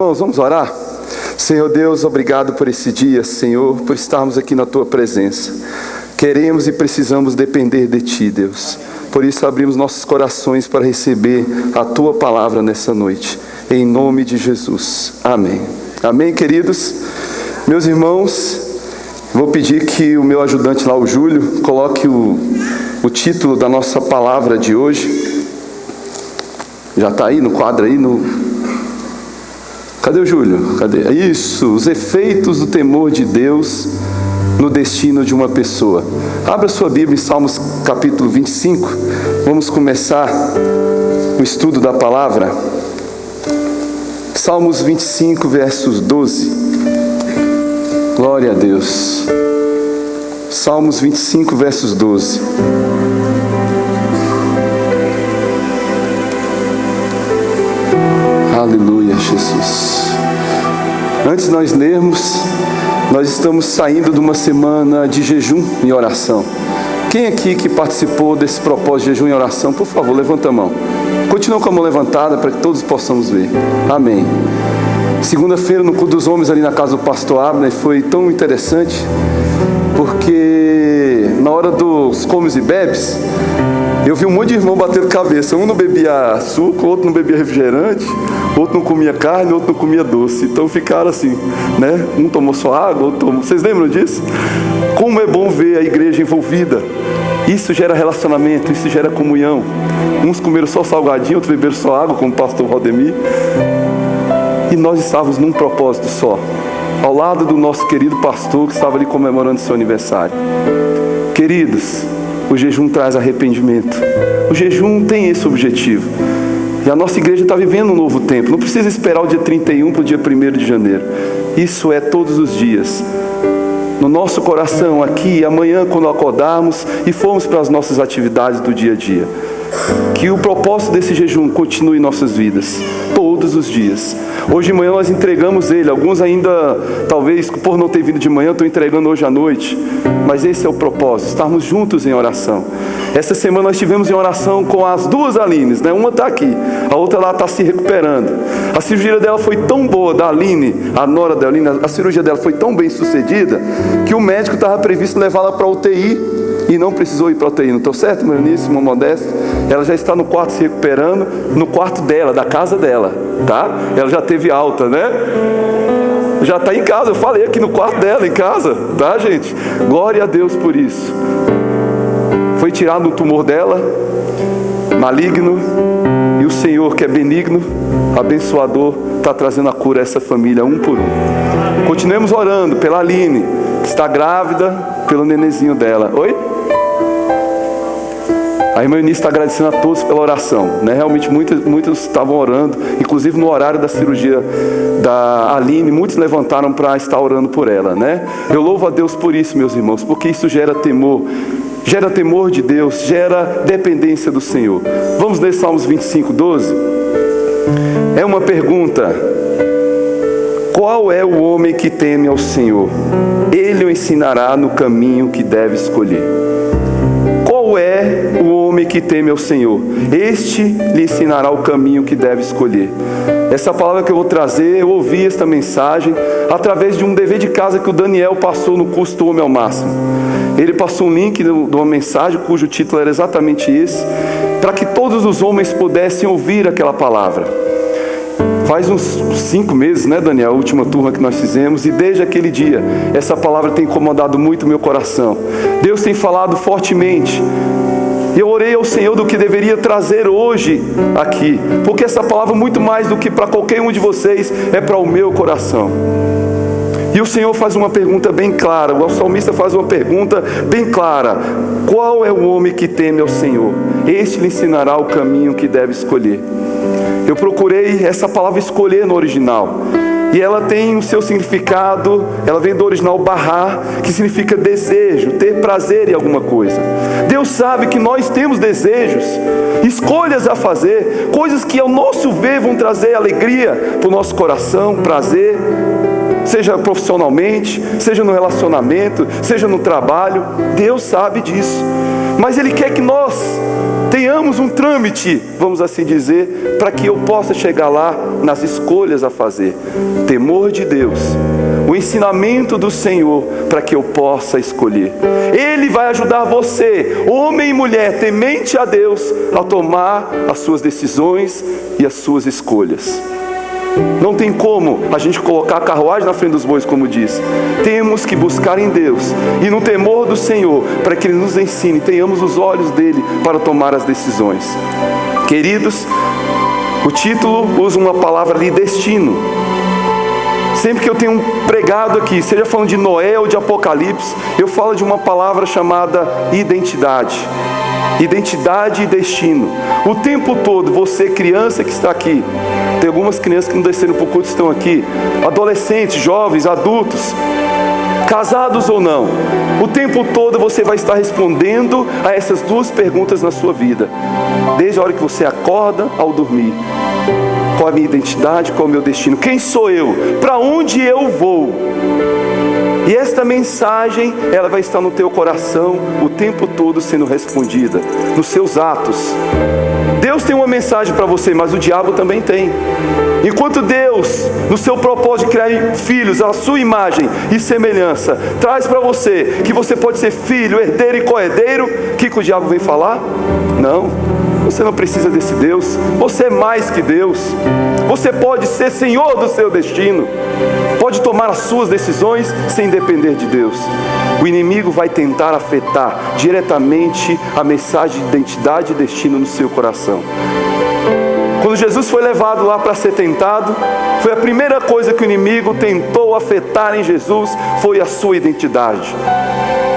irmãos, vamos orar? Senhor Deus, obrigado por esse dia, Senhor, por estarmos aqui na Tua presença. Queremos e precisamos depender de Ti, Deus. Por isso abrimos nossos corações para receber a Tua palavra nessa noite. Em nome de Jesus. Amém. Amém, queridos? Meus irmãos, vou pedir que o meu ajudante lá, o Júlio, coloque o título da nossa palavra de hoje. Já está aí no quadro aí? Cadê o Júlio? Cadê? Isso, os efeitos do temor de Deus no destino de uma pessoa. Abra sua Bíblia em Salmos capítulo 25. Vamos começar o estudo da palavra. Salmos 25, versos 12. Glória a Deus. Salmos 25, versos 12. Aleluia, Jesus. Antes de nós lermos, nós estamos saindo de uma semana de jejum e oração. Quem aqui que participou desse propósito de jejum e oração, por favor, levanta a mão. Continua com a mão levantada para que todos possamos ver. Amém. Segunda-feira, no culto dos homens ali na casa do pastor Abner, foi tão interessante, porque na hora dos comes e bebes, eu vi um monte de irmão batendo cabeça. Um não bebia açúcar, outro não bebia refrigerante, outro não comia carne, outro não comia doce. Então ficaram assim, né? Um tomou só água, outro tomou... Vocês lembram disso? Como é bom ver a igreja envolvida. Isso gera relacionamento, isso gera comunhão. Uns comeram só salgadinho, outros beberam só água, como o pastor Rodemir. E nós estávamos num propósito só, ao lado do nosso querido pastor que estava ali comemorando seu aniversário. Queridos, o jejum traz arrependimento. O jejum tem esse objetivo. E a nossa igreja está vivendo um novo tempo. Não precisa esperar o dia 31 para o dia 1º de janeiro. Isso é todos os dias. No nosso coração, aqui, amanhã, quando acordarmos e formos para as nossas atividades do dia a dia. Que o propósito desse jejum continue em nossas vidas, todos os dias. Hoje de manhã nós entregamos ele. Alguns ainda, talvez, por não ter vindo de manhã, estão entregando hoje à noite. Mas esse é o propósito, estarmos juntos em oração. Essa semana nós estivemos em oração com as duas Alines, né? Uma está aqui, a outra lá está se recuperando. A cirurgia dela foi tão boa, da Aline, a nora da Aline, a cirurgia dela foi tão bem sucedida, que o médico estava previsto levá-la para a UTI. E não precisou ir para a UTI, não estou certo, meu Eunice, uma modesta? Ela já está no quarto se recuperando, no quarto dela, da casa dela, tá? Ela já teve alta, né? Já está em casa, eu falei aqui no quarto dela, em casa, tá, gente? Glória a Deus por isso. Foi tirado o tumor dela, maligno, e o Senhor, que é benigno, abençoador, está trazendo a cura a essa família, um por um. Continuemos orando pela Aline, que está grávida, pelo nenenzinho dela. Oi? A irmã Eunice está agradecendo a todos pela oração, né? Realmente muitos estavam orando, inclusive no horário da cirurgia da Aline, muitos levantaram para estar orando por ela, né? Eu louvo a Deus por isso, meus irmãos, porque isso gera temor de Deus, gera dependência do Senhor. Vamos ler Salmos 25, 12? É uma pergunta: qual é o homem que teme ao Senhor? Ele o ensinará no caminho que deve escolher. Qual é o homem que teme ao Senhor? Este lhe ensinará o caminho que deve escolher. Essa palavra que eu vou trazer, eu ouvi esta mensagem através de um dever de casa que o Daniel passou no curso do Homem ao Máximo. Ele passou um link de uma mensagem cujo título era exatamente esse, para que todos os homens pudessem ouvir aquela palavra. Faz uns 5 meses, né, Daniel, a última turma que nós fizemos, e desde aquele dia, essa palavra tem incomodado muito o meu coração. Deus tem falado fortemente. Eu orei ao Senhor do que deveria trazer hoje aqui, porque essa palavra, muito mais do que para qualquer um de vocês, é para o meu coração. E o Senhor faz uma pergunta bem clara, o salmista faz uma pergunta bem clara: qual é o homem que teme ao Senhor? Este lhe ensinará o caminho que deve escolher. Eu procurei essa palavra escolher no original, e ela tem o seu significado, ela vem do original barrar, que significa desejo, ter prazer em alguma coisa. Deus sabe que nós temos desejos, escolhas a fazer, coisas que ao nosso ver vão trazer alegria para o nosso coração, prazer, seja profissionalmente, seja no relacionamento, seja no trabalho. Deus sabe disso, mas Ele quer que nós Tenhamos um trâmite, vamos assim dizer, para que eu possa chegar lá nas escolhas a fazer. Temor de Deus, o ensinamento do Senhor, para que eu possa escolher. Ele vai ajudar você, homem e mulher, temente a Deus, a tomar as suas decisões e as suas escolhas. Não tem como a gente colocar a carruagem na frente dos bois, como diz. Temos que buscar em Deus e no temor do Senhor, para que Ele nos ensine, tenhamos os olhos dEle para tomar as decisões. Queridos, o título usa uma palavra ali, destino. Sempre que eu tenho pregado aqui, seja falando de Noé ou de Apocalipse, eu falo de uma palavra chamada identidade. Identidade e destino. O tempo todo, você criança que está aqui, tem algumas crianças que não desceram para o culto, estão aqui, adolescentes, jovens, adultos, casados ou não, o tempo todo você vai estar respondendo a essas duas perguntas na sua vida, desde a hora que você acorda ao dormir. Qual a minha identidade, qual é o meu destino? Quem sou eu? Para onde eu vou? E esta mensagem, ela vai estar no teu coração o tempo todo sendo respondida, nos seus atos. Deus tem uma mensagem para você, mas o diabo também tem. Enquanto Deus, no seu propósito de criar filhos à sua imagem e semelhança, traz para você que você pode ser filho, herdeiro e co-herdeiro, o que o diabo vem falar? Não, você não precisa desse Deus, você é mais que Deus. Você pode ser senhor do seu destino, pode tomar as suas decisões sem depender de Deus. O inimigo vai tentar afetar diretamente a mensagem de identidade e destino no seu coração. Quando Jesus foi levado lá para ser tentado, foi a primeira coisa que o inimigo tentou afetar em Jesus, foi a sua identidade.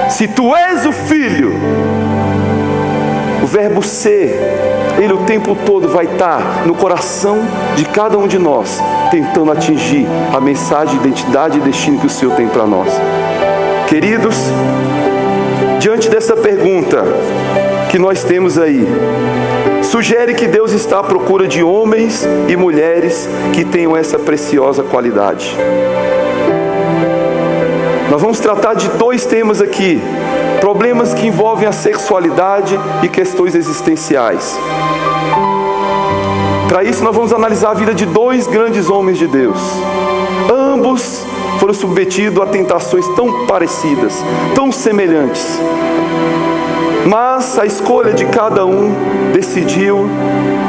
Se tu és o Filho, o verbo ser, ele o tempo todo vai estar no coração de cada um de nós, tentando atingir a mensagem de identidade e destino que o Senhor tem para nós. Queridos, diante dessa pergunta que nós temos aí, sugere que Deus está à procura de homens e mulheres que tenham essa preciosa qualidade. Nós vamos tratar de dois temas aqui, problemas que envolvem a sexualidade e questões existenciais. Para isso nós vamos analisar a vida de dois grandes homens de Deus. Ambos foram submetidos a tentações tão parecidas, tão semelhantes. Mas a escolha de cada um decidiu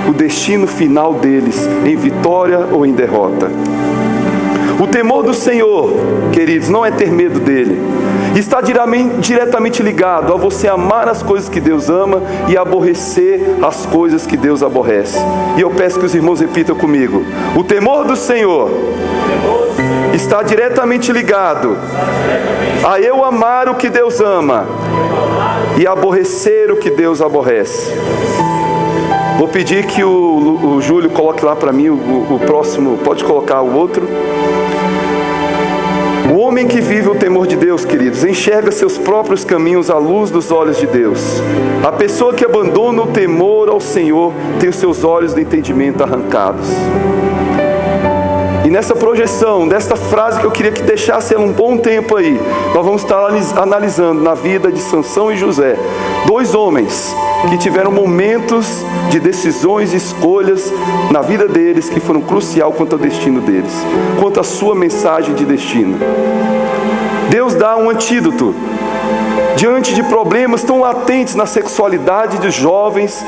o destino final deles, em vitória ou em derrota. O temor do Senhor, queridos, não é ter medo dele. Está diretamente ligado a você amar as coisas que Deus ama e aborrecer as coisas que Deus aborrece. E eu peço que os irmãos repitam comigo. O temor do Senhor está diretamente ligado a eu amar o que Deus ama e aborrecer o que Deus aborrece. Vou pedir que o Júlio coloque lá para mim o próximo, pode colocar o outro. O homem que vive o temor de Deus, queridos, enxerga seus próprios caminhos à luz dos olhos de Deus. A pessoa que abandona o temor ao Senhor tem os seus olhos do entendimento arrancados. E nessa projeção, desta frase que eu queria que deixasse ela um bom tempo aí, nós vamos estar analisando na vida de Sansão e José, dois homens que tiveram momentos de decisões e escolhas na vida deles que foram crucial quanto ao destino deles, quanto à sua mensagem de destino. Deus dá um antídoto diante de problemas tão latentes na sexualidade dos jovens,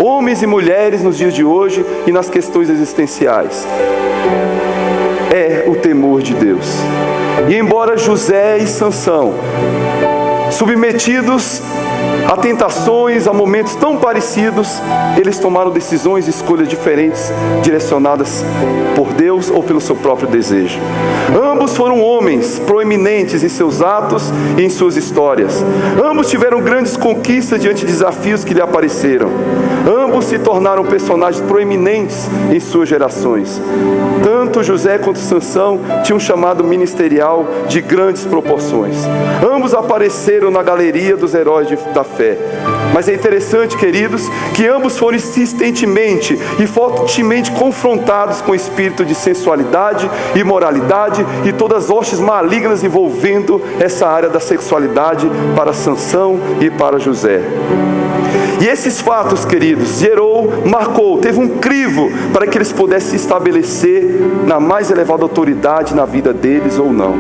homens e mulheres nos dias de hoje e nas questões existenciais. É o temor de Deus. E embora José e Sansão, submetidos a tentações, a momentos tão parecidos, eles tomaram decisões e escolhas diferentes, direcionadas por Deus ou pelo seu próprio desejo. Ambos foram homens proeminentes em seus atos e em suas histórias. Ambos tiveram grandes conquistas diante de desafios que lhe apareceram. Ambos se tornaram personagens proeminentes em suas gerações. Tanto José quanto Sansão tinham um chamado ministerial de grandes proporções. Ambos apareceram na galeria dos heróis da fé. fé. Mas é interessante, queridos, que ambos foram insistentemente e fortemente confrontados com o espírito de sensualidade, imoralidade e todas as hostes malignas envolvendo essa área da sexualidade para Sansão e para José. E esses fatos, queridos, marcou, teve um crivo para que eles pudessem se estabelecer na mais elevada autoridade na vida deles ou não.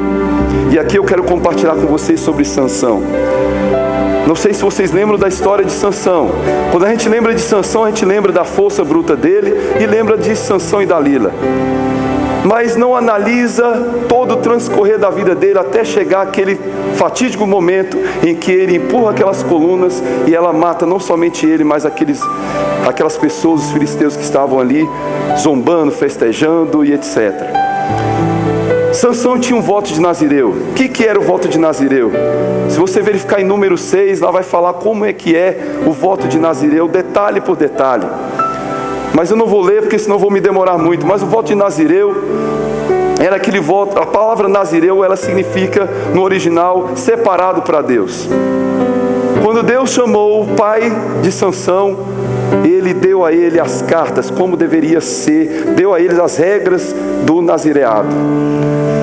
E aqui eu quero compartilhar com vocês sobre Sansão. Não sei se vocês lembram da história de Sansão. Quando a gente lembra de Sansão, a gente lembra da força bruta dele e lembra de Sansão e Dalila. Mas não analisa todo o transcorrer da vida dele até chegar aquele fatídico momento em que ele empurra aquelas colunas e ela mata não somente ele, mas aquelas pessoas, os filisteus que estavam ali zombando, festejando e etc. Sansão tinha um voto de Nazireu. O que era o voto de Nazireu? Se você verificar em número 6, lá vai falar como é que é o voto de Nazireu, detalhe por detalhe. Mas eu não vou ler porque senão vou me demorar muito. Mas o voto de Nazireu era aquele voto. A palavra Nazireu, ela significa no original separado para Deus. Quando Deus chamou o pai de Sansão, ele deu a ele as cartas, como deveria ser, deu a eles as regras do nazireado.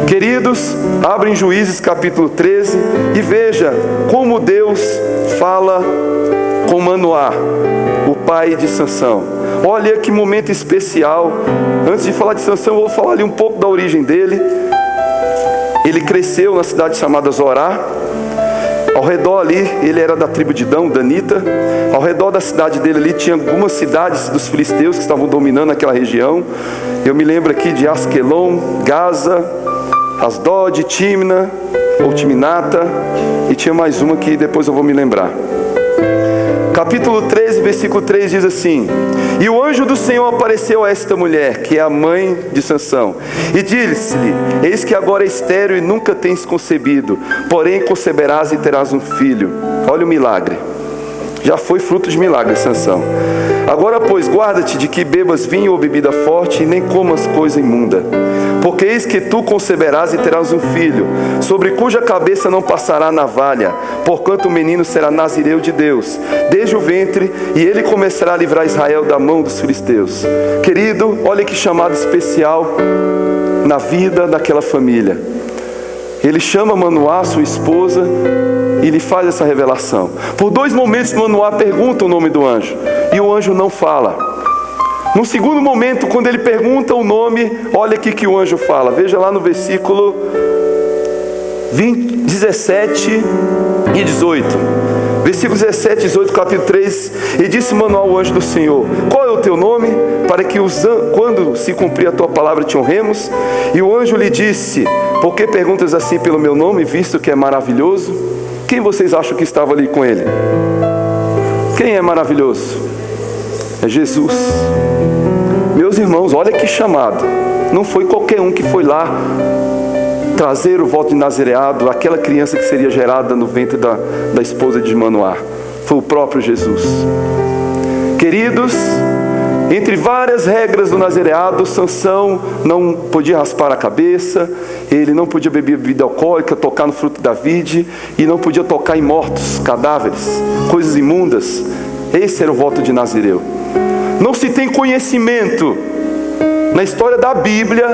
Queridos, abrem Juízes capítulo 13 e veja como Deus fala com Manoá, o pai de Sansão. Olha que momento especial. Antes de falar de Sansão, eu vou falar ali um pouco da origem dele. Ele cresceu na cidade chamada Zorá. Ao redor ali, ele era da tribo de Dan, danita. Ao redor da cidade dele ali tinha algumas cidades dos filisteus que estavam dominando aquela região. Eu me lembro aqui de Asquelon, Gaza, Asdod, Timna ou Timnata, e tinha mais uma que depois eu vou me lembrar. Capítulo 13, versículo 3 diz assim: E o anjo do Senhor apareceu a esta mulher, que é a mãe de Sansão, e disse-lhe: Eis que agora é estéril e nunca tens concebido, porém conceberás e terás um filho. Olha o milagre. Já foi fruto de milagre, Sansão. Agora, pois, guarda-te de que bebas vinho ou bebida forte e nem comas coisa imunda. Porque eis que tu conceberás e terás um filho, sobre cuja cabeça não passará navalha, porquanto o menino será nazireu de Deus, desde o ventre, e ele começará a livrar Israel da mão dos filisteus. Querido, olha que chamado especial na vida daquela família. Ele chama Manoá, sua esposa, e lhe faz essa revelação. Por 2 momentos Manoá pergunta o nome do anjo, e o anjo não fala. No segundo momento, quando ele pergunta o nome, olha aqui que o anjo fala. Veja lá no versículo 17 e 18. Versículo 17 e 18, capítulo 3. E disse Manoá ao anjo do Senhor: Qual é o teu nome? Para que quando se cumprir a tua palavra te honremos. E o anjo lhe disse: Por que perguntas assim pelo meu nome, visto que é maravilhoso? Quem vocês acham que estava ali com ele? Quem é maravilhoso? É Jesus. Meus irmãos, olha que chamado. Não foi qualquer um que foi lá trazer o voto de nazireado, aquela criança que seria gerada no ventre da esposa de Manoá. Foi o próprio Jesus. Queridos, entre várias regras do nazireado, Sansão não podia raspar a cabeça, ele não podia beber bebida alcoólica, tocar no fruto da vide, e não podia tocar em mortos, cadáveres, coisas imundas. Esse era o voto de Nazireu. Não se tem conhecimento na história da Bíblia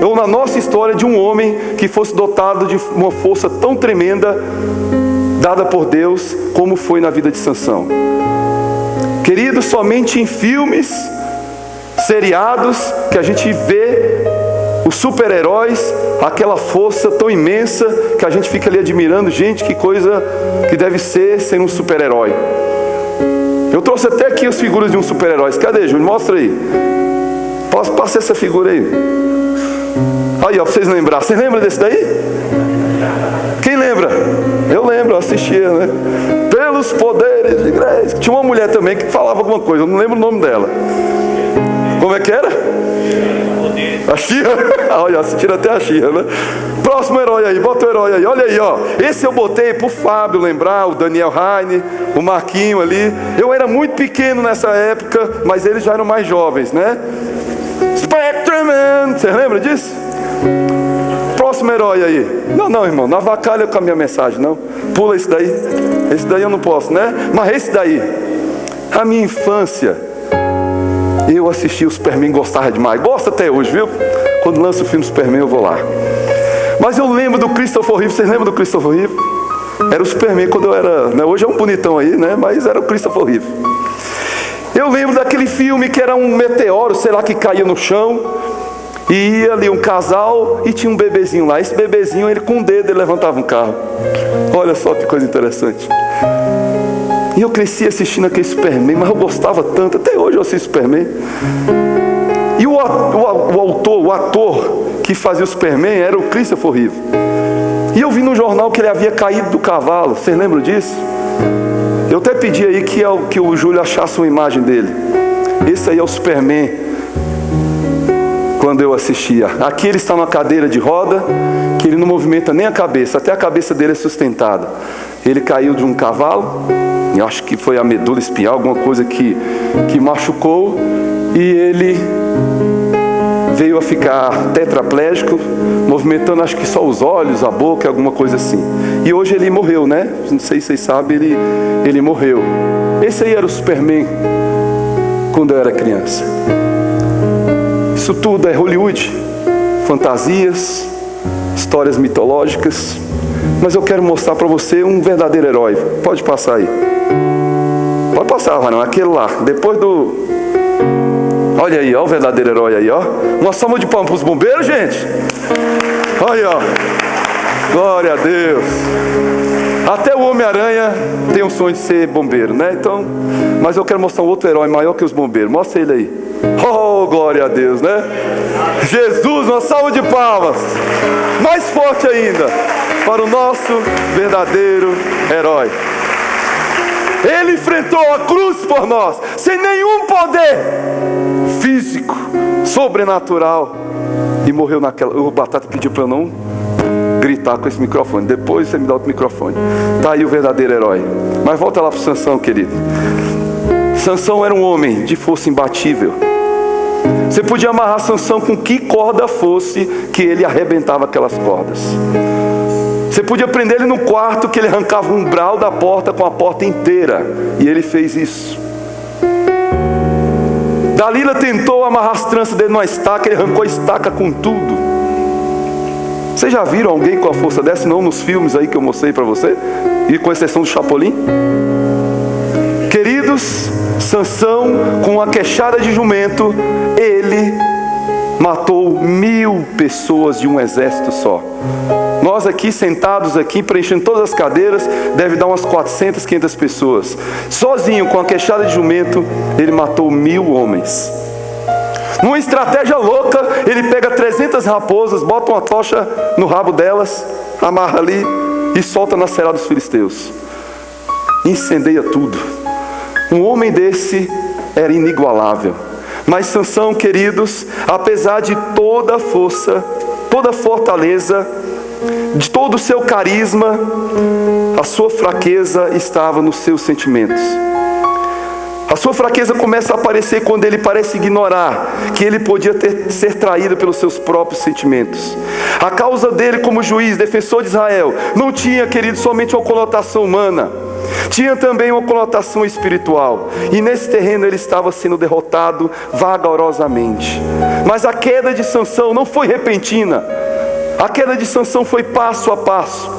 ou na nossa história de um homem que fosse dotado de uma força tão tremenda dada por Deus como foi na vida de Sansão. Queridos, somente em filmes, seriados, que a gente vê os super-heróis, aquela força tão imensa que a gente fica ali admirando. Gente, que coisa que deve ser um super-herói. Eu trouxe até aqui as figuras de um super-herói. Cadê, Júnior? Mostra aí. Passa essa figura aí. Aí, ó, pra vocês lembrarem. Vocês lembram desse daí? Quem lembra? Eu lembro, eu assistia, né? Pelos poderes de Grace. Tinha uma mulher também que falava alguma coisa, eu não lembro o nome dela. Como é que era? A Xia? Olha, tira até a Xia, né? Próximo herói aí, bota o herói aí. Olha aí, ó. Esse eu botei pro Fábio lembrar, o Daniel Heine, o Marquinho ali. Eu era muito pequeno nessa época, mas eles já eram mais jovens, né? Spectreman, você lembra disso? Próximo próximo herói aí. Não, irmão, não avacalha com a minha mensagem, não. Pula esse daí. Esse daí eu não posso, né? Mas esse daí. A minha infância, eu assisti o Superman, gostava demais. Gosto até hoje, viu? Quando lança o filme Superman, eu vou lá. Mas eu lembro do Christopher Reeve. Vocês lembram do Christopher Reeve? Era o Superman quando eu era, né? Hoje é um bonitão aí, né? Mas era o Christopher Reeve. Eu lembro daquele filme que era um meteoro, sei lá, que caía no chão. E ia ali um casal e tinha um bebezinho lá. Esse bebezinho, ele com o dedo, ele levantava um carro. Olha só que coisa interessante. E eu cresci assistindo aquele Superman, mas eu gostava tanto. Até hoje eu assisto Superman. E o ator que fazia o Superman era o Christopher Reeve. E eu vi no jornal que ele havia caído do cavalo. Vocês lembram disso? Eu até pedi aí que o Júlio achasse uma imagem dele. Esse aí é o Superman. Quando eu assistia. Aqui ele está numa cadeira de roda, que ele não movimenta nem a cabeça. Até a cabeça dele é sustentada. Ele caiu de um cavalo. Eu acho que foi a medula espinhal, alguma coisa que machucou. E ele veio a ficar tetraplégico, movimentando acho que só os olhos, a boca, alguma coisa assim. E hoje ele morreu, né? Não sei se vocês sabem, ele morreu. Esse aí era o Superman quando eu era criança. Isso tudo é Hollywood, fantasias, histórias mitológicas. Mas eu quero mostrar para você um verdadeiro herói. Pode passar aí. Pode passar, Varão, aquele lá. Depois do... Olha aí, ó, o verdadeiro herói aí, ó. Uma salva de palmas para os bombeiros, gente. Olha, ó. Glória a Deus. Até o Homem-Aranha tem um sonho de ser bombeiro, né? Então, mas eu quero mostrar um outro herói maior que os bombeiros. Mostra ele aí. Oh, glória a Deus, né? Jesus, uma salva de palmas. Mais forte ainda para o nosso verdadeiro herói. Ele enfrentou a cruz por nós, sem nenhum poder físico, sobrenatural, e morreu naquela... O Batata pediu para eu não gritar com esse microfone. Depois você me dá outro microfone. Está aí o verdadeiro herói. Mas volta lá para Sansão, querido. Sansão era um homem de força imbatível. Você podia amarrar Sansão com que corda fosse, que ele arrebentava aquelas cordas. Você podia prender ele no quarto, que ele arrancava o umbral da porta com a porta inteira. E ele fez isso. Dalila tentou amarrar as tranças dele numa estaca, ele arrancou a estaca com tudo. Vocês já viram alguém com a força dessa? Não nos filmes aí que eu mostrei para você? E com exceção do Chapolin? Queridos, Sansão, com a queixada de jumento, ele matou 1000 pessoas de um exército só. Nós aqui, sentados aqui, preenchendo todas as cadeiras, deve dar umas 400, 500 pessoas. Sozinho, com a queixada de jumento, ele matou 1000 homens. Numa estratégia louca, ele pega 300 raposas, bota uma tocha no rabo delas, amarra ali e solta na serra dos filisteus. Incendeia tudo. Um homem desse era inigualável. Mas Sansão, queridos, apesar de toda a força, toda a fortaleza, de todo o seu carisma, a sua fraqueza estava nos seus sentimentos. A sua fraqueza começa a aparecer quando ele parece ignorar que ele podia ser traído pelos seus próprios sentimentos. A causa dele como juiz, defensor de Israel, não tinha, querido, somente uma conotação humana. Tinha também uma conotação espiritual. E nesse terreno ele estava sendo derrotado vagarosamente. Mas a queda de Sansão não foi repentina. A queda de Sansão foi passo a passo.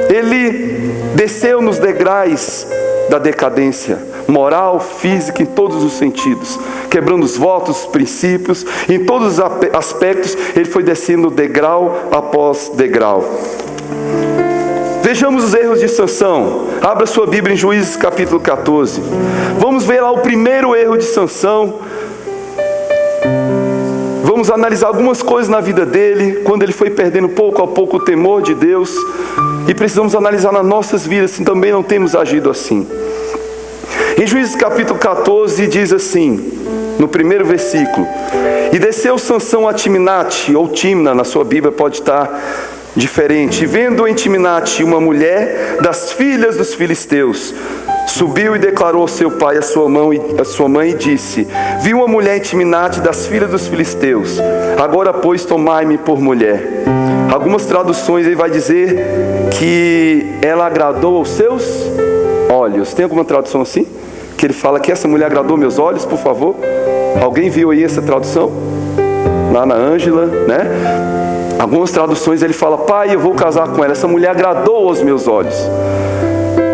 Ele desceu nos degraus da decadência moral, física, em todos os sentidos, quebrando os votos, os princípios, em todos os aspectos. Ele foi descendo degrau após degrau. Vejamos os erros de Sansão. Abra sua Bíblia em Juízes capítulo 14. Vamos ver lá o primeiro erro de Sansão. Vamos analisar algumas coisas na vida dele, quando ele foi perdendo pouco a pouco o temor de Deus. E precisamos analisar nas nossas vidas se também não temos agido assim. Em Juízes capítulo 14 diz assim, no primeiro versículo: E desceu Sansão a Timnate, ou Timna, na sua Bíblia pode estar diferente. E vendo em Timnate uma mulher das filhas dos filisteus, Subiu e declarou ao seu pai, a sua mãe, e disse: vi uma mulher em Timnate das filhas dos filisteus. Agora, pois, tomai-me por mulher. Algumas traduções aí vai dizer que ela agradou aos seus olhos. Tem alguma tradução assim? Que ele fala que essa mulher agradou meus olhos, por favor? Alguém viu aí essa tradução? Lá na Ângela, né? Algumas traduções ele fala: pai, eu vou casar com ela, essa mulher agradou aos meus olhos.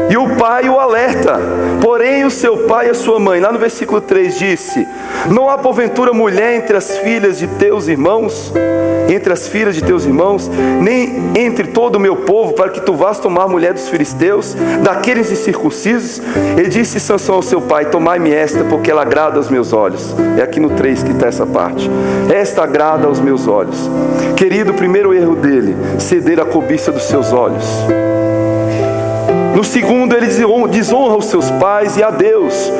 E o pai o alerta: porém o seu pai e a sua mãe, lá no versículo 3 disse: não há porventura mulher entre as filhas de teus irmãos, nem entre todo o meu povo, para que tu vás tomar a mulher dos filisteus, daqueles incircuncisos? E disse Sansão ao seu pai: tomai-me esta, porque ela agrada aos meus olhos. É aqui no 3 que está essa parte. Esta agrada aos meus olhos. Querido, o primeiro erro dele: ceder à cobiça dos seus olhos. No segundo, ele desonra os seus pais e a Deus.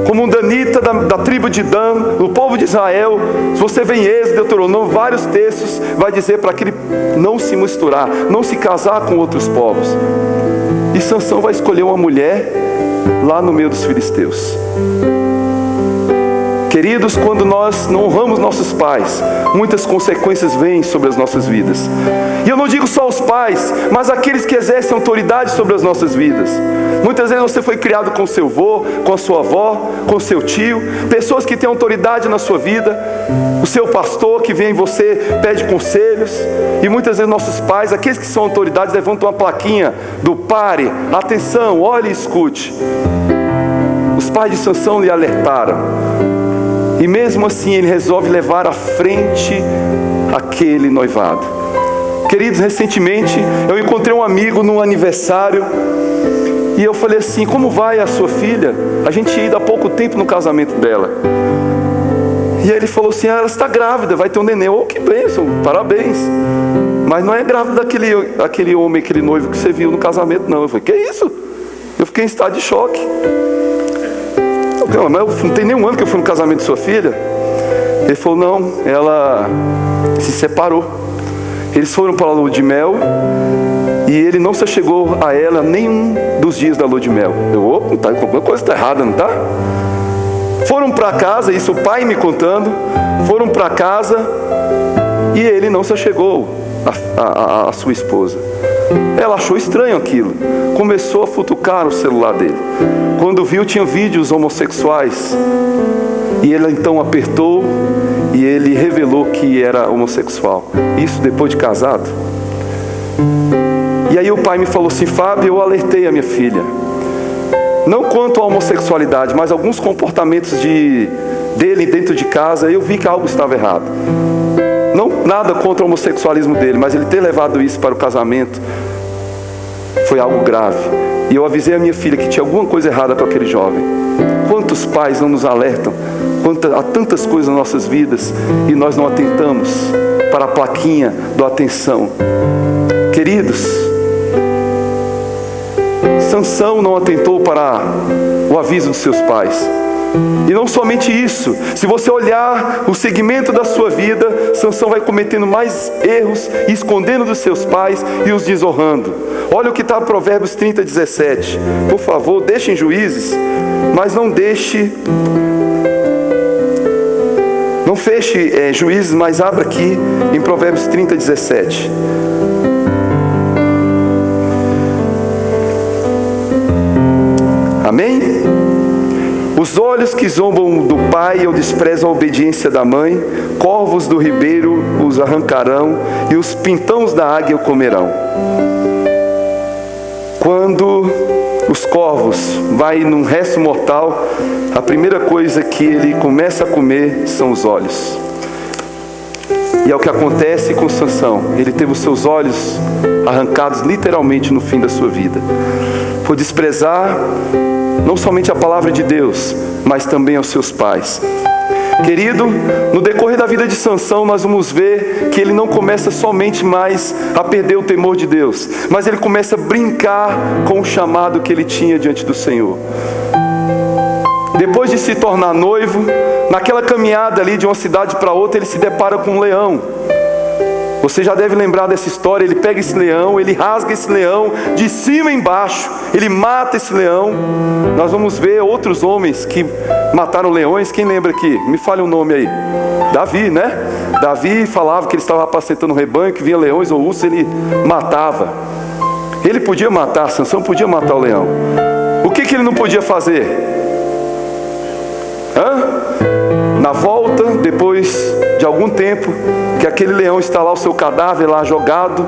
Como um danita da tribo de Dan, o povo de Israel, se você vê em Êxodo, Deuteronômio, vários textos, vai dizer para que ele não se misturar, não se casar com outros povos. E Sansão vai escolher uma mulher lá no meio dos filisteus. Queridos, quando nós não honramos nossos pais, muitas consequências vêm sobre as nossas vidas. E eu não digo só os pais, mas aqueles que exercem autoridade sobre as nossas vidas. Muitas vezes você foi criado com seu avô, com a sua avó, com seu tio, pessoas que têm autoridade na sua vida, o seu pastor que vem em você, pede conselhos. E muitas vezes nossos pais, aqueles que são autoridades, levantam uma plaquinha do pare, atenção, olhe e escute. Os pais de Sansão lhe alertaram. E mesmo assim ele resolve levar à frente aquele noivado. Queridos, recentemente eu encontrei um amigo num aniversário. E eu falei assim: como vai a sua filha? A gente tinha ido há pouco tempo no casamento dela. E aí ele falou assim: ela está grávida, vai ter um neném. Oh, que bênção, parabéns. Mas não é grávida daquele homem, aquele noivo que você viu no casamento, não. Eu falei: que isso? Eu fiquei em estado de choque. Mas não tem nenhum ano que eu fui no casamento de sua filha. Ele falou: não, ela se separou. Eles foram para a lua de mel e ele não se chegou a ela nenhum dos dias da lua de mel. Alguma coisa está errada, não está? Foram para casa, isso o pai me contando, foram para casa e ele não se chegou a sua esposa. Ela achou estranho aquilo, começou a futucar o celular dele. Quando viu, tinha vídeos homossexuais. E ele então apertou e ele revelou que era homossexual. Isso depois de casado. E aí o pai me falou assim: Fábio, eu alertei a minha filha, não quanto à homossexualidade, mas alguns comportamentos dele dentro de casa. Eu vi que algo estava errado. Não nada contra o homossexualismo dele, mas ele ter levado isso para o casamento foi algo grave. E eu avisei a minha filha que tinha alguma coisa errada com aquele jovem. Quantos pais não nos alertam? Há tantas coisas nas nossas vidas e nós não atentamos para a plaquinha do atenção. Queridos, Sansão não atentou para o aviso dos seus pais. E não somente isso, se você olhar o segmento da sua vida, Sansão vai cometendo mais erros, escondendo dos seus pais e os desonrando. Olha o que está em Provérbios 30:17. Por favor, deixe em Juízes, mas não feche Juízes, mas abra aqui em Provérbios 30:17. Amém? Os olhos que zombam do pai ou desprezam a obediência da mãe, corvos do ribeiro os arrancarão e os pintões da águia o comerão. Quando os corvos vai num resto mortal, a primeira coisa que ele começa a comer são os olhos. E é o que acontece com Sansão. Ele teve os seus olhos arrancados literalmente no fim da sua vida, por desprezar não somente a palavra de Deus, mas também aos seus pais. Querido, no decorrer da vida de Sansão, nós vamos ver que ele não começa somente mais a perder o temor de Deus, mas ele começa a brincar com o chamado que ele tinha diante do Senhor. Depois de se tornar noivo, naquela caminhada ali de uma cidade para outra, ele se depara com um leão. Você já deve lembrar dessa história. Ele pega esse leão, ele rasga esse leão de cima embaixo, ele mata esse leão. Nós vamos ver outros homens que mataram leões. Quem lembra aqui? Me fale um nome aí. Davi, né? Davi falava que ele estava apacentando um rebanho, que vinha leões ou ursos, ele matava. Ele podia matar, Sansão podia matar o leão. O que ele não podia fazer? Na volta, depois de algum tempo, que aquele leão está lá, o seu cadáver lá jogado,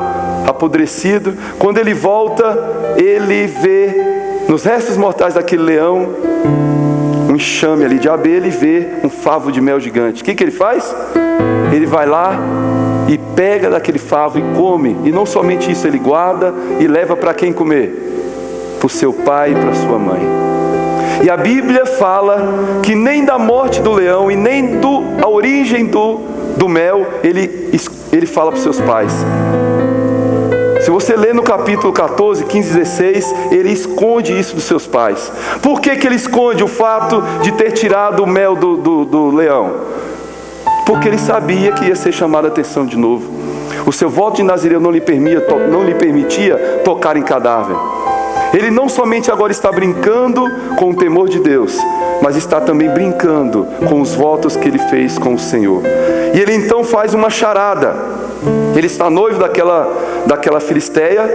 apodrecido, quando ele volta, ele vê nos restos mortais daquele leão um enxame ali de abelha e vê um favo de mel gigante. O que ele faz? Ele vai lá e pega daquele favo e come. E não somente isso, ele guarda e leva para quem comer? Para o seu pai e para a sua mãe. E a Bíblia fala que nem da morte do leão e nem da origem do mel ele fala para os seus pais. Se você ler no capítulo 14, 15, 16, ele esconde isso dos seus pais. Por que ele esconde o fato de ter tirado o mel do leão? Porque ele sabia que ia ser chamado a atenção de novo. O seu voto de Nazireu não lhe permitia tocar em cadáver. Ele não somente agora está brincando com o temor de Deus, mas está também brincando com os votos que ele fez com o Senhor. E ele então faz uma charada. Ele está noivo daquela filisteia,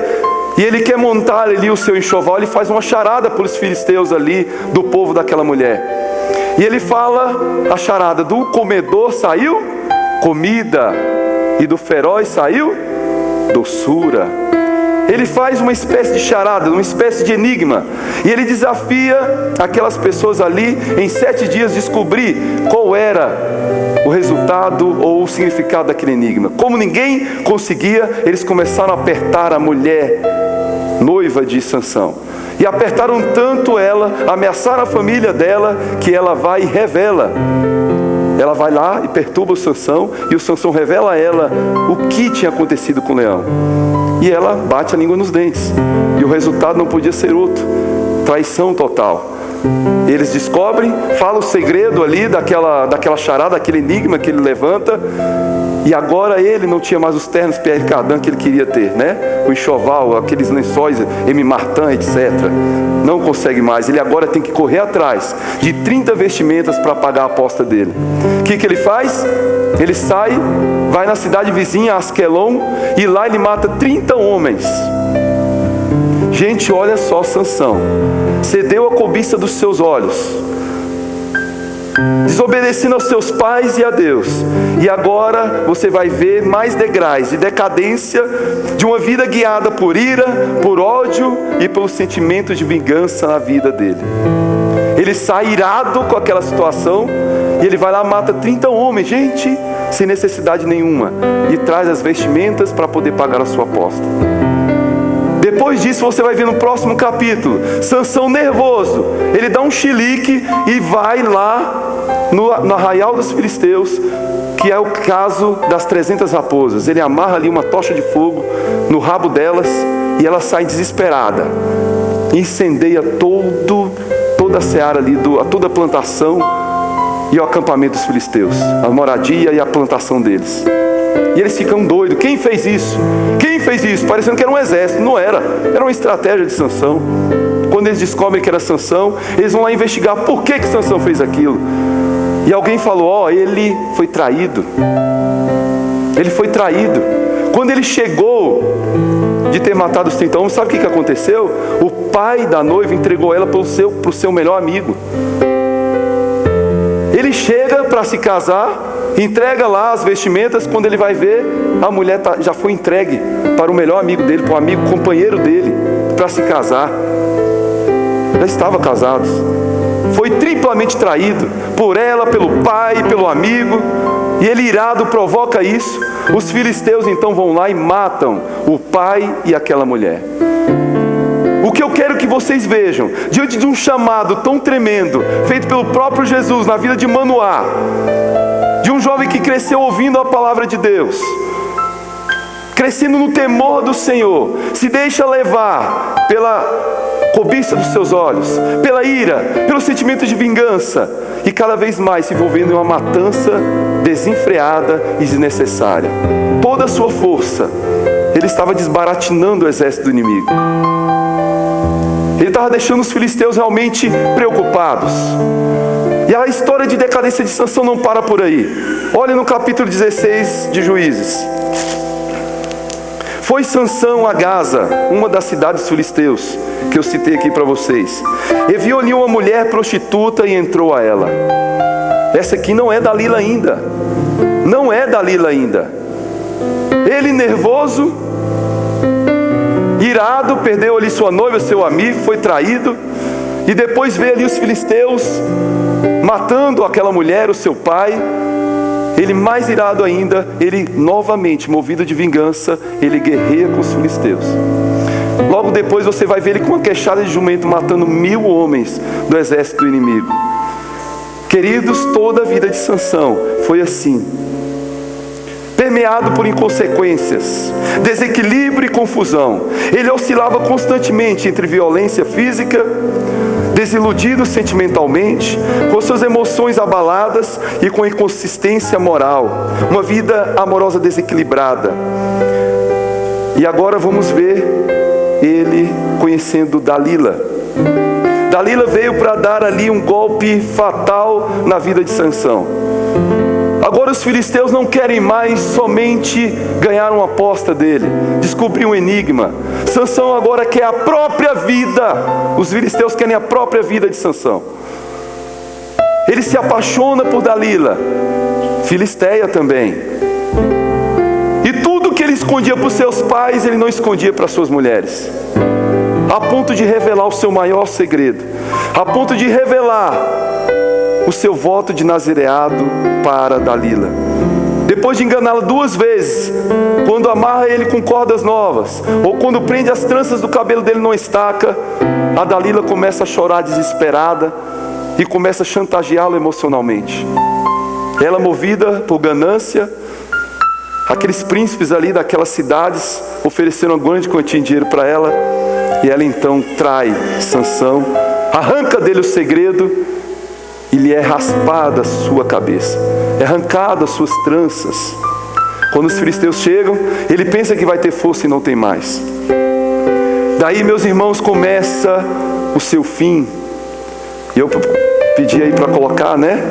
e ele quer montar ali o seu enxoval. Ele faz uma charada para os filisteus ali, do povo daquela mulher. E ele fala a charada: do comedor saiu comida, e do feroz saiu doçura. Ele faz uma espécie de charada, uma espécie de enigma. E ele desafia aquelas pessoas ali, em 7 dias, descobrir qual era o resultado ou o significado daquele enigma. Como ninguém conseguia, eles começaram a apertar a mulher noiva de Sansão. E apertaram tanto ela, ameaçaram a família dela, que ela vai e revela. Ela vai lá e perturba o Sansão, e o Sansão revela a ela o que tinha acontecido com o leão. E ela bate a língua nos dentes. E o resultado não podia ser outro: traição total. Eles descobrem, falam o segredo ali daquela charada, daquele enigma que ele levanta. E agora ele não tinha mais os ternos Pierre Cardin que ele queria ter, né? O enxoval, aqueles lençóis M. Martin, etc. Não consegue mais. Ele agora tem que correr atrás de 30 vestimentas para pagar a aposta dele. O que ele faz? Ele sai, vai na cidade vizinha, Asquelon, e lá ele mata 30 homens. Gente, olha só, Sansão cedeu à cobiça dos seus olhos, desobedecendo aos seus pais e a Deus. E agora você vai ver mais degraus de decadência de uma vida guiada por ira, por ódio e pelo sentimento de vingança na vida dele. Ele sai irado com aquela situação, e ele vai lá e mata 30 homens, gente, sem necessidade nenhuma, e traz as vestimentas para poder pagar a sua aposta. Depois disso você vai ver no próximo capítulo, Sansão nervoso, ele dá um chilique e vai lá no arraial dos filisteus, que é o caso das 300 raposas. Ele amarra ali uma tocha de fogo no rabo delas, e ela sai desesperada, incendeia toda a seara ali, toda a plantação e o acampamento dos filisteus, a moradia e a plantação deles. E eles ficam doidos. Quem fez isso? Quem fez isso? Parecendo que era um exército. Não era. Era uma estratégia de Sansão. Quando eles descobrem que era Sansão, eles vão lá investigar por que Sansão fez aquilo. E alguém falou: ele foi traído. Ele foi traído. Quando ele chegou de ter matado os 30 homens, sabe o que aconteceu? O pai da noiva entregou ela para o seu melhor amigo. Ele chega para se casar, entrega lá as vestimentas. Quando ele vai ver, a mulher já foi entregue para o melhor amigo dele, para o amigo companheiro dele, para se casar. Já estava casados. Foi triplamente traído por ela, pelo pai, pelo amigo. E ele, irado, provoca isso. Os filisteus então vão lá e matam o pai e aquela mulher. O que eu quero que vocês vejam, diante de um chamado tão tremendo, feito pelo próprio Jesus na vida de Manoá, de um jovem que cresceu ouvindo a palavra de Deus, crescendo no temor do Senhor, se deixa levar pela cobiça dos seus olhos, pela ira, pelo sentimento de vingança, e cada vez mais se envolvendo em uma matança desenfreada e desnecessária. Toda a sua força, ele estava desbaratinando o exército do inimigo. Ele estava deixando os filisteus realmente preocupados. E a história de decadência de Sansão não para por aí. Olha no capítulo 16 de Juízes. Foi Sansão a Gaza, uma das cidades filisteus, que eu citei aqui para vocês, e viu ali uma mulher prostituta e entrou a ela. Essa aqui não é Dalila ainda. Não é Dalila ainda. Ele nervoso, irado, perdeu ali sua noiva, seu amigo, foi traído. E depois vê ali os filisteus matando aquela mulher, o seu pai. Ele mais irado ainda, ele novamente, movido de vingança, ele guerreia com os filisteus. Logo depois você vai ver ele com uma queixada de jumento matando 1000 homens do exército do inimigo. Queridos, toda a vida de Sansão foi assim, permeado por inconsequências, desequilíbrio e confusão. Ele oscilava constantemente entre violência física, desiludido sentimentalmente, com suas emoções abaladas e com inconsistência moral, uma vida amorosa desequilibrada. E agora vamos ver ele conhecendo Dalila. Dalila veio para dar ali um golpe fatal na vida de Sansão. Agora os filisteus não querem mais somente ganhar uma aposta dele, descobrir um enigma. Sansão agora quer a própria vida. Os filisteus querem a própria vida de Sansão. Ele se apaixona por Dalila, filisteia também. E tudo que ele escondia para os seus pais, ele não escondia para suas mulheres. A ponto de revelar o seu maior segredo, a ponto de revelar o seu voto de nazireado para Dalila. Depois de enganá-la 2 vezes, quando amarra ele com cordas novas, ou quando prende as tranças do cabelo dele numa estaca, a Dalila começa a chorar desesperada e começa a chantageá-lo emocionalmente. Ela, movida por ganância, aqueles príncipes ali daquelas cidades ofereceram uma grande quantia de dinheiro para ela, e ela então trai Sansão, arranca dele o segredo e lhe é raspada a sua cabeça, é arrancada as suas tranças. Quando os filisteus chegam, ele pensa que vai ter força e não tem mais. Daí, meus irmãos, começa o seu fim. E eu pedi aí para colocar, né?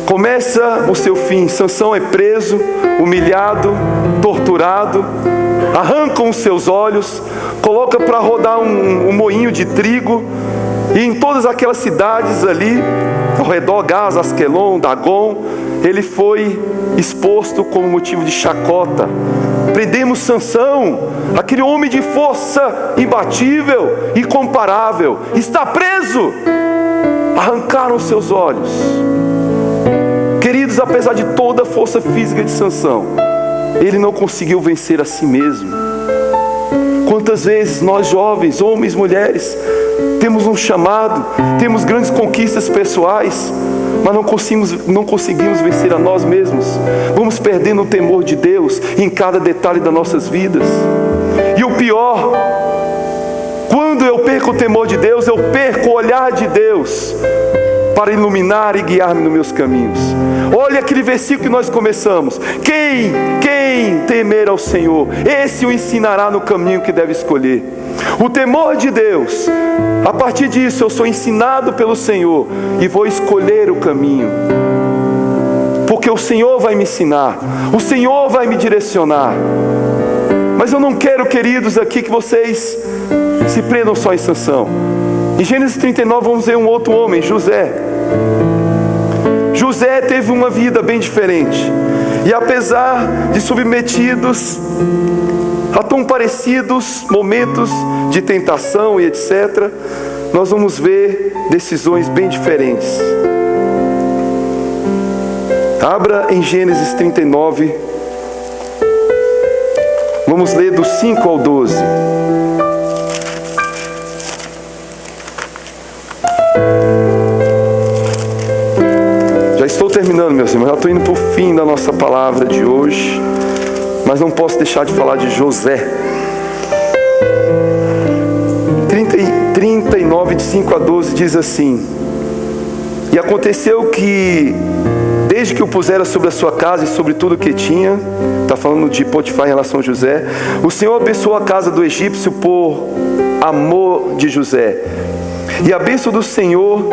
Começa o seu fim. Sansão é preso, humilhado, torturado, arrancam os seus olhos, coloca para rodar um moinho de trigo, e em todas aquelas cidades ali, ao redor, Gaza, Asquelon, Dagon, ele foi exposto como motivo de chacota. Prendemos Sansão, aquele homem de força imbatível, incomparável, está preso. Arrancaram os seus olhos. Queridos, apesar de toda a força física de Sansão, ele não conseguiu vencer a si mesmo. Quantas vezes nós jovens, homens, mulheres, temos um chamado, temos grandes conquistas pessoais, mas não conseguimos vencer a nós mesmos. Vamos perdendo o temor de Deus em cada detalhe das nossas vidas. E o pior, quando eu perco o temor de Deus, eu perco o olhar de Deus para iluminar e guiar-me nos meus caminhos. Olha aquele versículo que nós começamos: quem temer ao Senhor, esse o ensinará no caminho que deve escolher. O temor de Deus, a partir disso eu sou ensinado pelo Senhor e vou escolher o caminho, porque o Senhor vai me ensinar, o Senhor vai me direcionar. Mas eu não quero, queridos, aqui que vocês se prendam só em Sansão. Em Gênesis 39 vamos ver um outro homem, José. José teve uma vida bem diferente, e apesar de submetidos a tão parecidos momentos de tentação e etc., nós vamos ver decisões bem diferentes. Abra em Gênesis 39, vamos ler do 5 ao 12. Já estou terminando, meus irmãos, já estou indo para o fim da nossa palavra de hoje, mas não posso deixar de falar de José. 39, de 5 a 12, diz assim: E aconteceu que, desde desde que o pusera sobre a sua casa e sobre tudo que tinha. Está falando de Potifar em relação a José. O Senhor abençoou a casa do egípcio por amor de José. E a bênção do Senhor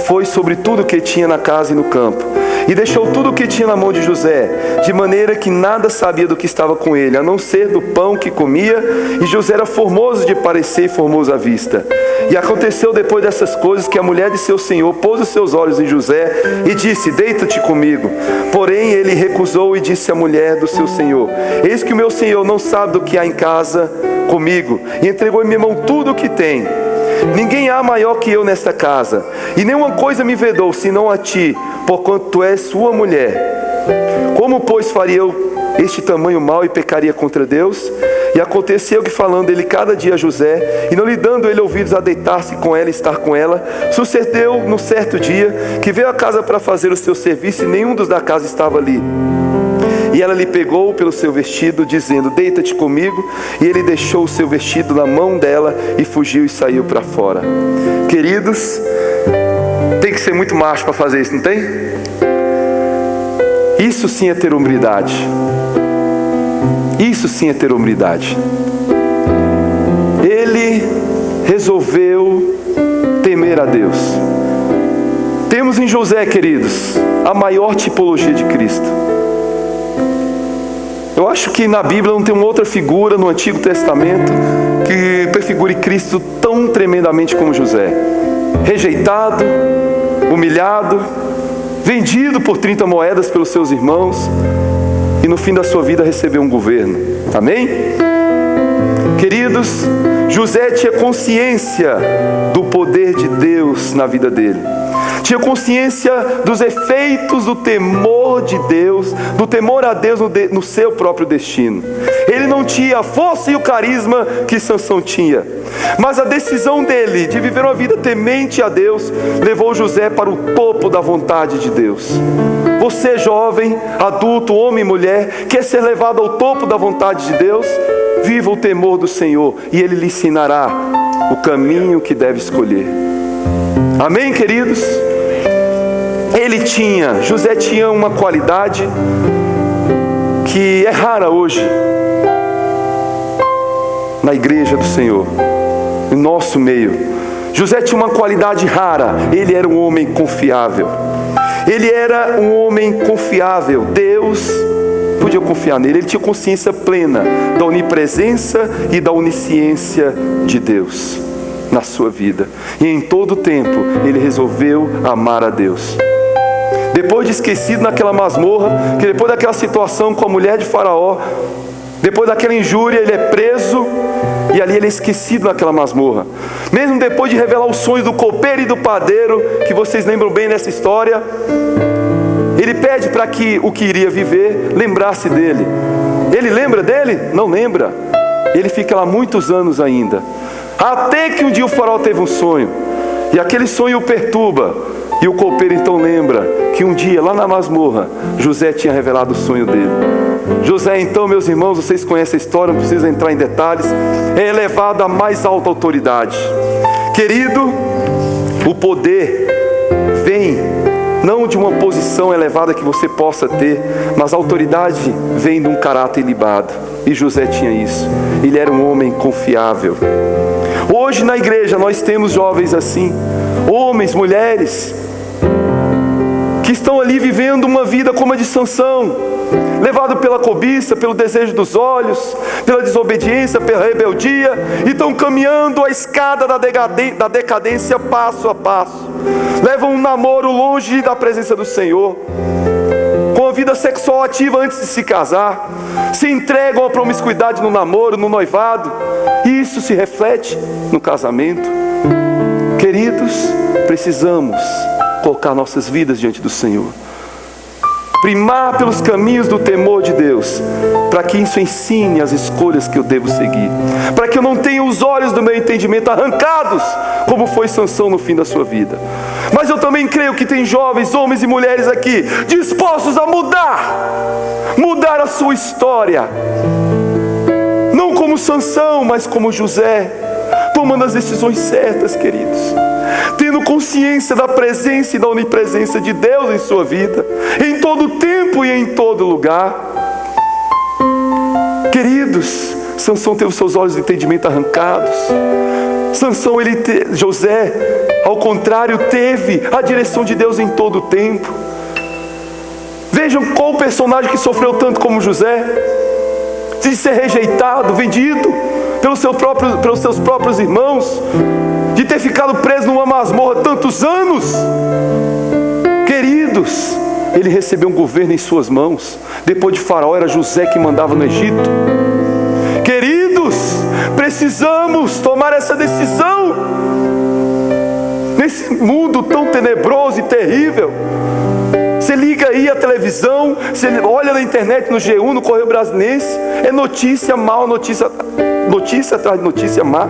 foi sobre tudo que tinha na casa e no campo. E deixou tudo o que tinha na mão de José, de maneira que nada sabia do que estava com ele, a não ser do pão que comia. E José era formoso de parecer e formoso à vista. E aconteceu depois dessas coisas que a mulher de seu senhor pôs os seus olhos em José e disse: deita-te comigo. Porém ele recusou e disse à mulher do seu senhor: eis que o meu senhor não sabe do que há em casa comigo, e entregou em minha mão tudo o que tem. Ninguém há maior que eu nesta casa, e nenhuma coisa me vedou, senão a ti, porquanto tu és sua mulher. Como, pois, faria eu este tamanho mal e pecaria contra Deus? E aconteceu que, falando ele cada dia a José, e não lhe dando ele ouvidos a deitar-se com ela e estar com ela, sucedeu no certo dia, que veio à casa para fazer o seu serviço, e nenhum dos da casa estava ali. E ela lhe pegou pelo seu vestido, dizendo: deita-te comigo. E ele deixou o seu vestido na mão dela e fugiu e saiu para fora. Queridos, tem que ser muito macho para fazer isso, não tem? Isso sim é ter humildade. Isso sim é ter humildade. Ele resolveu temer a Deus. Temos em José, queridos, a maior tipologia de Cristo. Eu acho que na Bíblia não tem uma outra figura no Antigo Testamento que prefigure Cristo tão tremendamente como José. Rejeitado, humilhado, vendido por 30 moedas pelos seus irmãos, e no fim da sua vida recebeu um governo. Amém? Queridos, José tinha consciência do poder de Deus na vida dele. Tinha consciência dos efeitos do temor de Deus, do temor a Deus no seu próprio destino. Ele não tinha a força e o carisma que Sansão tinha, mas a decisão dele de viver uma vida temente a Deus levou José para o topo da vontade de Deus. Você, jovem, adulto, homem e mulher, quer ser levado ao topo da vontade de Deus? Viva o temor do Senhor e Ele lhe ensinará o caminho que deve escolher. Amém, queridos? José tinha uma qualidade que é rara hoje na igreja do Senhor, no nosso meio. José tinha uma qualidade rara. Ele era um homem confiável. Ele era um homem confiável. Deus podia confiar nele. Ele tinha consciência plena da onipresença e da onisciência de Deus na sua vida. E em todo tempo ele resolveu amar a Deus. Depois de esquecido naquela masmorra, que depois daquela situação com a mulher de Faraó, depois daquela injúria, ele é preso e ali ele é esquecido naquela masmorra. Mesmo depois de revelar os sonhos do copeiro e do padeiro, que vocês lembram bem nessa história, ele pede para que o que iria viver lembrasse dele. Ele lembra dele? Não lembra. Ele fica lá muitos anos ainda, até que um dia o Faraó teve um sonho, e aquele sonho o perturba. E o copeiro então lembra que um dia lá na masmorra José tinha revelado o sonho dele. José então, meus irmãos, vocês conhecem a história, não precisa entrar em detalhes, é elevado à mais alta autoridade. Querido, o poder vem não de uma posição elevada que você possa ter, mas a autoridade vem de um caráter ilibado. E José tinha isso. Ele era um homem confiável. Hoje na igreja nós temos jovens assim, homens, mulheres, que estão ali vivendo uma vida como a de Sansão, levado pela cobiça, pelo desejo dos olhos, pela desobediência, pela rebeldia, e estão caminhando a escada da decadência passo a passo. Levam um namoro longe da presença do Senhor, com a vida sexual ativa antes de se casar, se entregam à promiscuidade no namoro, no noivado, e isso se reflete no casamento. Queridos, precisamos colocar nossas vidas diante do Senhor, primar pelos caminhos do temor de Deus, para que isso ensine as escolhas que eu devo seguir, para que eu não tenha os olhos do meu entendimento arrancados, como foi Sansão no fim da sua vida. Mas eu também creio que tem jovens, homens e mulheres aqui, dispostos a mudar a sua história, não como Sansão, mas como José, tomando as decisões certas, queridos, tendo consciência da presença e da onipresença de Deus em sua vida, em todo tempo e em todo lugar. Queridos, Sansão teve os seus olhos de entendimento arrancados. José, ao contrário, teve a direção de Deus em todo o tempo. Vejam qual o personagem que sofreu tanto como José, de ser rejeitado, vendido pelos seus próprios irmãos, de ter ficado preso numa masmorra tantos anos. Queridos, ele recebeu um governo em suas mãos. Depois de Faraó, era José que mandava no Egito. Queridos, precisamos tomar essa decisão nesse mundo tão tenebroso e terrível. Você liga aí a televisão, você olha na internet, no G1, no Correio Brasiliense, é notícia mal, notícia atrás de notícia má.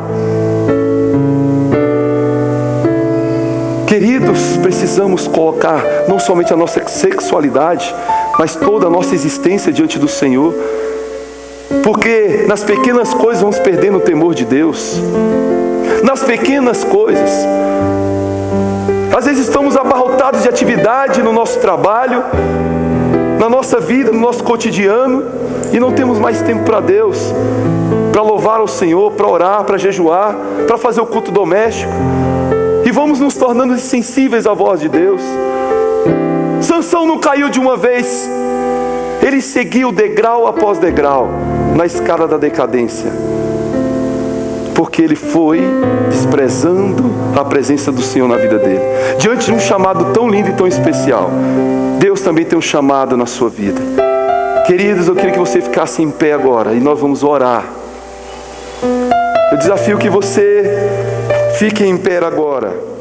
Queridos, precisamos colocar não somente a nossa sexualidade, mas toda a nossa existência diante do Senhor, porque nas pequenas coisas vamos perdendo o temor de Deus. Nas pequenas coisas, às vezes estamos abarrotados de atividade no nosso trabalho, na nossa vida, no nosso cotidiano, e não temos mais tempo para Deus, para louvar ao Senhor, para orar, para jejuar, para fazer o culto doméstico, e vamos nos tornando insensíveis à voz de Deus. Sansão não caiu de uma vez, ele seguiu degrau após degrau na escada da decadência, porque ele foi desprezando a presença do Senhor na vida dele. Diante de um chamado tão lindo e tão especial, Deus também tem um chamado na sua vida. Queridos, eu queria que você ficasse em pé agora, e nós vamos orar. Eu desafio que você fique em pé agora.